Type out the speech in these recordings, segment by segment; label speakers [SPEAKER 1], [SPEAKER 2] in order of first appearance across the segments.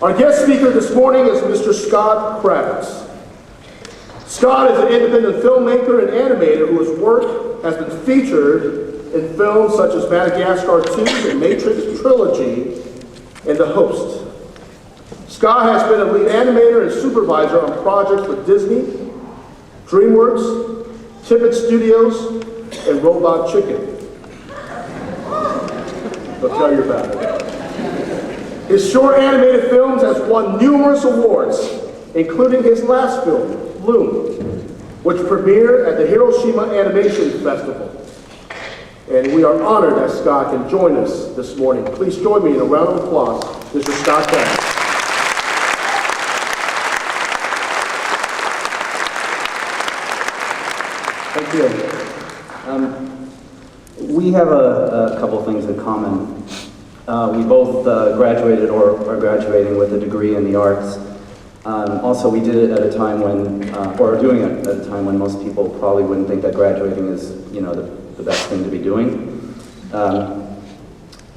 [SPEAKER 1] Our guest speaker this morning is Mr. Scott Kravitz. Scott is an independent filmmaker and animator whose work has been featured in films such as Madagascar 2, The Matrix Trilogy, and The Host. Scott has been a lead animator and supervisor on projects with Disney, DreamWorks, Tippett Studios, and Robot Chicken. They'll tell you about it. His short animated films has won numerous awards, including his last film, Bloom, which premiered at the Hiroshima Animation Festival. And we are honored that Scott can join us this morning. Please join me in a round of applause, Mr. Scott Kravitz.
[SPEAKER 2] Thank you. We have a couple things in common. We both graduated or are graduating with a degree in the arts. Also, we did it at a time when, or are doing it at a time when most people probably wouldn't think that graduating is, the best thing to be doing.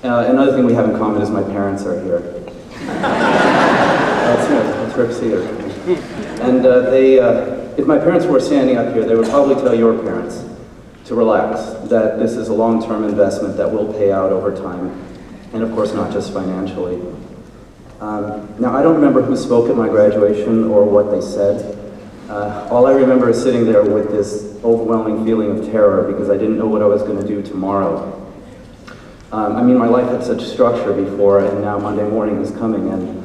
[SPEAKER 2] Another thing we have in common is my parents are here. That's Rick Seeger. And if my parents were standing up here, they would probably tell your parents to relax, that this is a long-term investment that will pay out over time, and of course not just financially. Now, I don't remember who spoke at my graduation or what they said. All I remember is sitting there with this overwhelming feeling of terror because I didn't know what I was going to do tomorrow. My life had such structure before, and now Monday morning is coming, and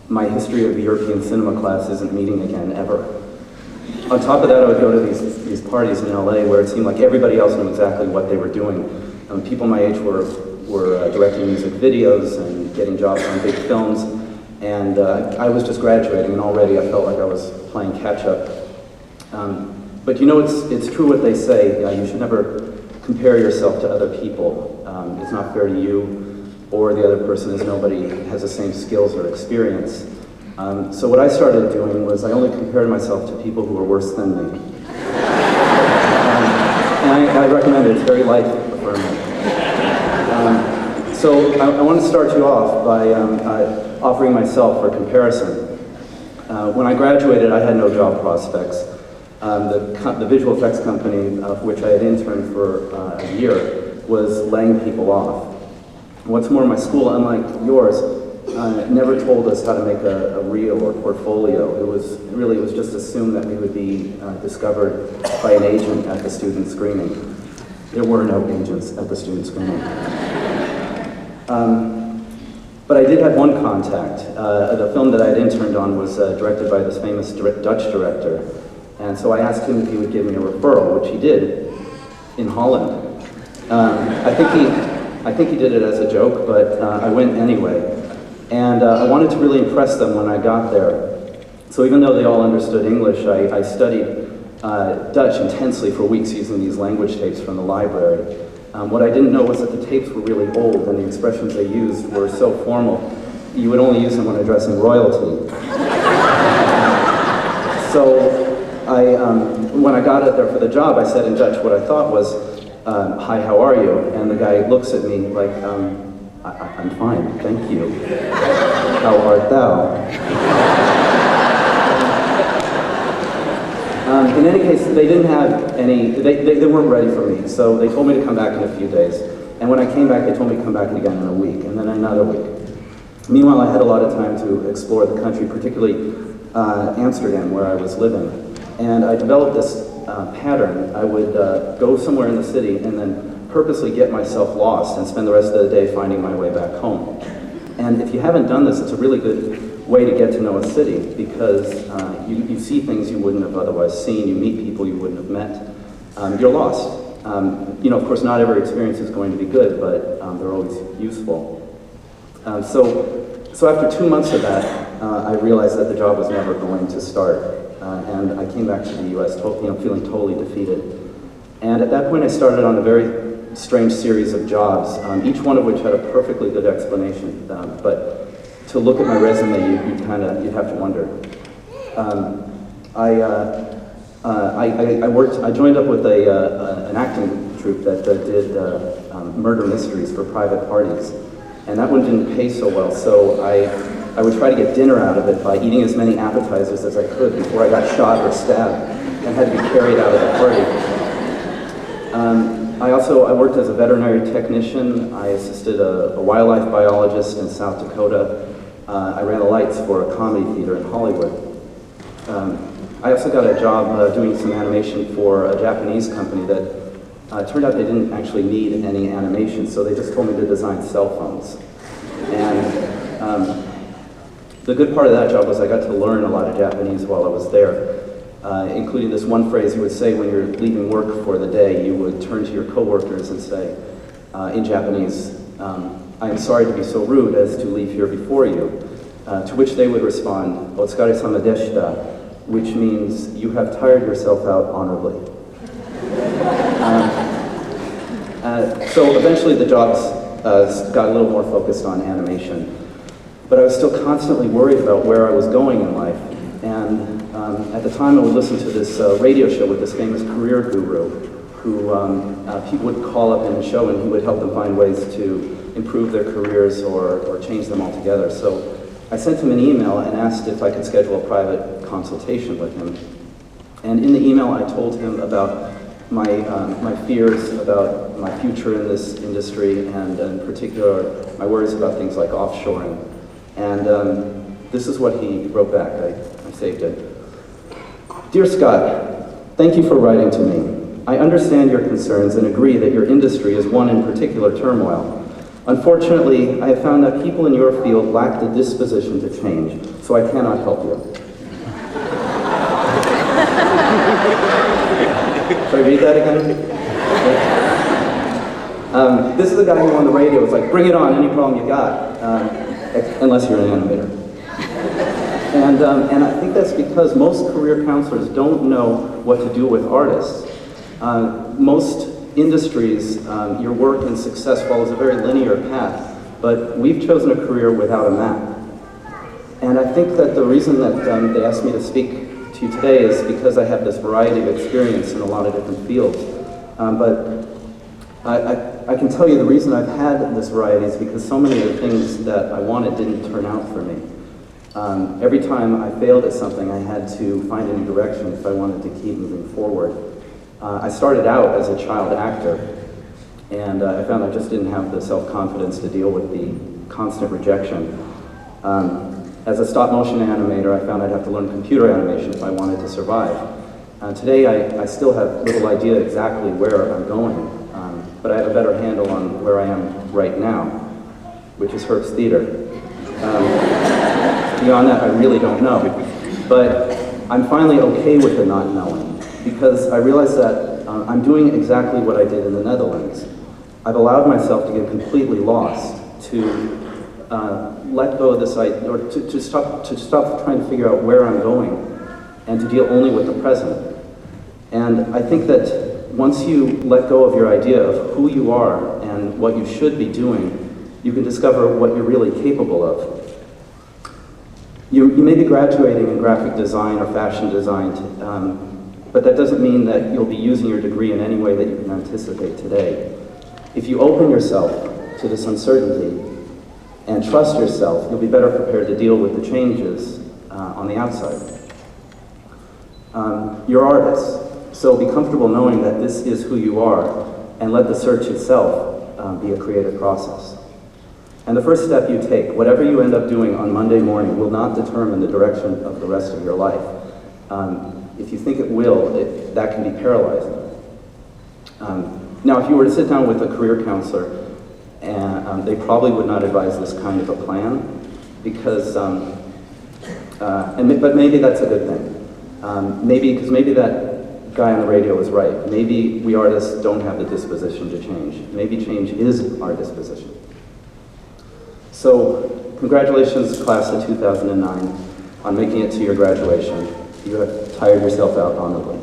[SPEAKER 2] my history of European cinema class isn't meeting again, ever. On top of that, I would go to these parties in LA where it seemed like everybody else knew exactly what they were doing. People my age were directing music videos and getting jobs on big films, and I was just graduating, and already I felt like I was playing catch-up. But it's true what they say, you should never compare yourself to other people. It's not fair to you or the other person, as nobody has the same skills or experience. So what I started doing was I only compared myself to people who were worse than me. And I recommend it, it's very life-affirming. So I want to start you off by offering myself for comparison. When I graduated, I had no job prospects. The visual effects company for which I had interned for a year was laying people off. What's more, my school, unlike yours, never told us how to make a reel or portfolio. It was just assumed that we would be discovered by an agent at the student screening. There were no agents at the student screening. But I did have one contact. The film that I had interned on was directed by this famous Dutch director. And so I asked him if he would give me a referral, which he did, in Holland. I think he did it as a joke, but I went anyway. And I wanted to really impress them when I got there. So even though they all understood English, I studied Dutch intensely for weeks using these language tapes from the library. What I didn't know was that the tapes were really old and the expressions they used were so formal, you would only use them when addressing royalty. So when I got out there for the job, I said in Dutch what I thought was, "Hi, how are you?" And the guy looks at me like, I'm fine, thank you. How art thou? In any case, they didn't have any, they weren't ready for me, so they told me to come back in a few days. And when I came back, they told me to come back again in a week, and then another week. Meanwhile, I had a lot of time to explore the country, particularly Amsterdam, where I was living. And I developed this pattern. I would go somewhere in the city and then purposely get myself lost and spend the rest of the day finding my way back home. And if you haven't done this, it's a really good way to get to know a city because you see things you wouldn't have otherwise seen, you meet people you wouldn't have met. You're lost. Of course, not every experience is going to be good, but they're always useful. So after 2 months of that, I realized that the job was never going to start. And I came back to the US feeling totally defeated. And at that point, I started on a very strange series of jobs, each one of which had a perfectly good explanation. But to look at my resume, you'd have to wonder. I joined up with an acting troupe that did murder mysteries for private parties, and that one didn't pay so well. So I I would try to get dinner out of it by eating as many appetizers as I could before I got shot or stabbed and had to be carried out of the party. I worked as a veterinary technician. I assisted a wildlife biologist in South Dakota. I ran the lights for a comedy theater in Hollywood. I also got a job doing some animation for a Japanese company that turned out they didn't actually need any animation, so they just told me to design cell phones. And the good part of that job was I got to learn a lot of Japanese while I was there, including this one phrase you would say when you're leaving work for the day. You would turn to your coworkers and say, in Japanese, I am sorry to be so rude as to leave here before you, to which they would respond, "Otsukaresama deshita," which means, "You have tired yourself out honorably." So eventually the jobs got a little more focused on animation, but I was still constantly worried about where I was going in life. And at the time I would listen to this radio show with this famous career guru who people would call up in the show and he would help them find ways to improve their careers or change them altogether. So I sent him an email and asked if I could schedule a private consultation with him. And in the email I told him about my fears about my future in this industry, and in particular my worries about things like offshoring. And this is what he wrote back. I saved it. "Dear Scott, thank you for writing to me. I understand your concerns and agree that your industry is one in particular turmoil. Unfortunately, I have found that people in your field lack the disposition to change, so I cannot help you." Should I read that again? This is a guy who on the radio was like, "Bring it on, any problem you got," unless you're an animator. And I think that's because most career counselors don't know what to do with artists. Most industries, your work and success follows a very linear path, but we've chosen a career without a map. And I think that the reason that they asked me to speak to you today is because I have this variety of experience in a lot of different fields. But I can tell you the reason I've had this variety is because so many of the things that I wanted didn't turn out for me. Every time I failed at something, I had to find a new direction if I wanted to keep moving forward. I started out as a child actor, and I found I just didn't have the self-confidence to deal with the constant rejection. As a stop-motion animator, I found I'd have to learn computer animation if I wanted to survive. Today, I still have little idea exactly where I'm going, but I have a better handle on where I am right now, which is Herbst Theater. Beyond that, I really don't know. But I'm finally okay with the not knowing, because I realize that I'm doing exactly what I did in the Netherlands. I've allowed myself to get completely lost, to let go of this idea, or to stop trying to figure out where I'm going, and to deal only with the present. And I think that once you let go of your idea of who you are and what you should be doing, you can discover what you're really capable of. You may be graduating in graphic design or fashion design, but that doesn't mean that you'll be using your degree in any way that you can anticipate today. If you open yourself to this uncertainty and trust yourself, you'll be better prepared to deal with the changes on the outside. You're artists, so be comfortable knowing that this is who you are, and let the search itself be a creative process. And the first step you take, whatever you end up doing on Monday morning, will not determine the direction of the rest of your life. If you think it will, that can be paralyzing. Now, if you were to sit down with a career counselor, they probably would not advise this kind of a plan, because, but maybe that's a good thing. Because maybe that guy on the radio was right. Maybe we artists don't have the disposition to change. Maybe change is our disposition. So, congratulations, class of 2009, on making it to your graduation. You have tired yourself out honorably.